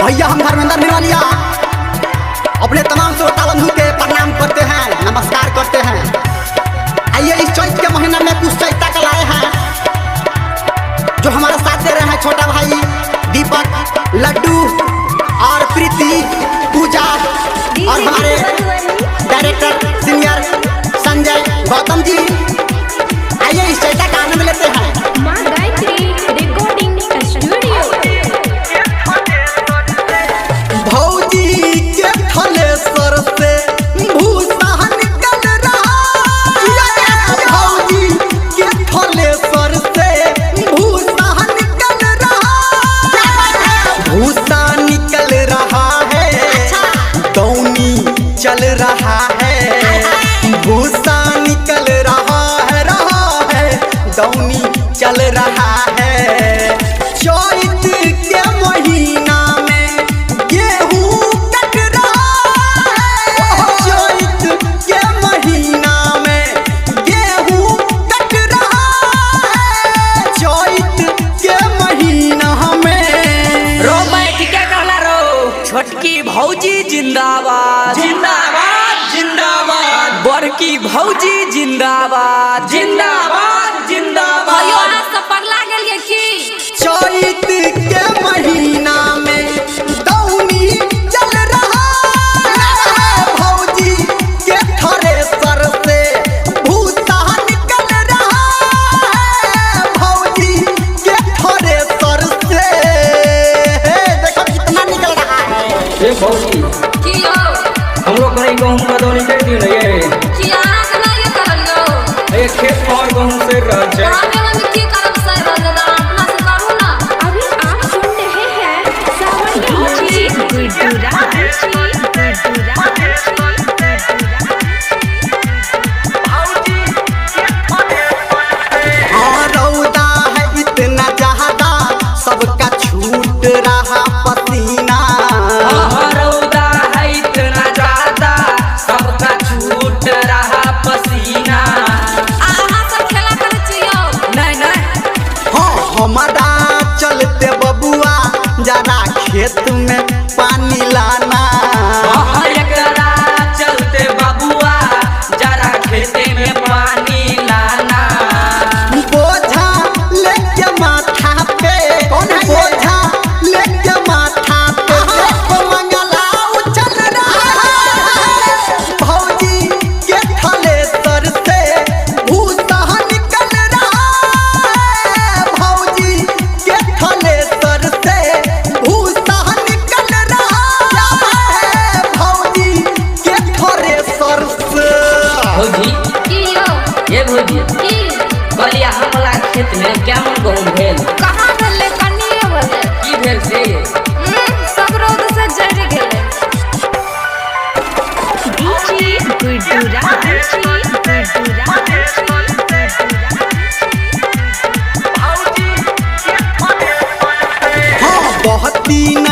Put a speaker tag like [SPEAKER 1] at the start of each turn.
[SPEAKER 1] भैया हम धर्मेंद्र भिनवालिया अपने तमाम श्रोता बंधु के प्रणाम करते हैं, नमस्कार करते हैं। आइए इस चैत के महीना में कुछ चैता का लाए हैं जो हमारे साथ दे रहे हैं छोटा भाई दीपक, लड्डू और प्रीति, पूजा और हमारे डायरेक्टर सीनियर संजय गौतम जी। आइए इस चैता का आनंद लेते हैं।
[SPEAKER 2] माँ गायत्री रिकॉर्डिंग स्टूडियो।
[SPEAKER 1] भौजी के थलेसर से भूसा निकल रहा, भौजी के थलेसर से भूसा निकल रहा, भूसा निकल रहा है, दौनी चल रहा है, भूसा निकल रहा है, दौनी चल रहा है। चैत के महीना में गेहूं कट रहा है, चैत के महीना में गेहूं कट रहा है, चैत के महीना में।
[SPEAKER 3] रो बैठ के कहला रो छोटकी भौजी जिंदाबाद जिंदाबाद जिंदाबाद, बड़की भौजी जिंदाबाद जिंदाबाद जिंदाबाद।
[SPEAKER 2] अयो आज तो पगला गेलिए की
[SPEAKER 1] चैत के महीना में दौनी चल रहा है, भौजी के थ्रेसर से भूसा निकल रहा है, भौजी के थ्रेसर से देखो कितना निकल रहा है।
[SPEAKER 4] ए भौजी
[SPEAKER 2] की हो
[SPEAKER 4] हम लोग कहीं गेहूं का दौनी कर दी नहीं है,
[SPEAKER 2] की आना के नहीं करलियो।
[SPEAKER 4] एक खेत और गेहूं से रह जाए।
[SPEAKER 2] हमें हम की करब सही बंदा अपना से करू ना। अभी आप सुन रहे हैं सावन की गुडुरा
[SPEAKER 1] रौदा है इतना ज्यादा सबका छूट रहा पसीना,
[SPEAKER 3] रौदा है इतना ज्यादा सबका छूट रहा पसीना।
[SPEAKER 2] आहा सब खेला करे छियो।
[SPEAKER 3] नहीं नहीं
[SPEAKER 1] हाँ हमारा चलते बबुआ जरा खेत में पानी लाना,
[SPEAKER 3] एकरा चलते बाबुआ जरा खेते में पानी लाना।
[SPEAKER 1] बोझा लेके माथा पे, बोझा लेके माथा पे देखो मंगला उछल रहा है, भौजी के थलेसर से भूसा निकल रहा है, भौजी के थलेसर से भूसा निकल रहा है, भौजी के थ्रेसर से।
[SPEAKER 3] भौजी
[SPEAKER 2] की हो
[SPEAKER 3] ये भौजी
[SPEAKER 2] की
[SPEAKER 3] कहलिया हमला खेत में क्या मन गहूँ भेल
[SPEAKER 2] कहाँ भेले कनिए भेले।
[SPEAKER 3] की भेल से
[SPEAKER 2] सब रोड से जड़ गेले। डीजे गुडुरा
[SPEAKER 1] हाँ बहुत दिन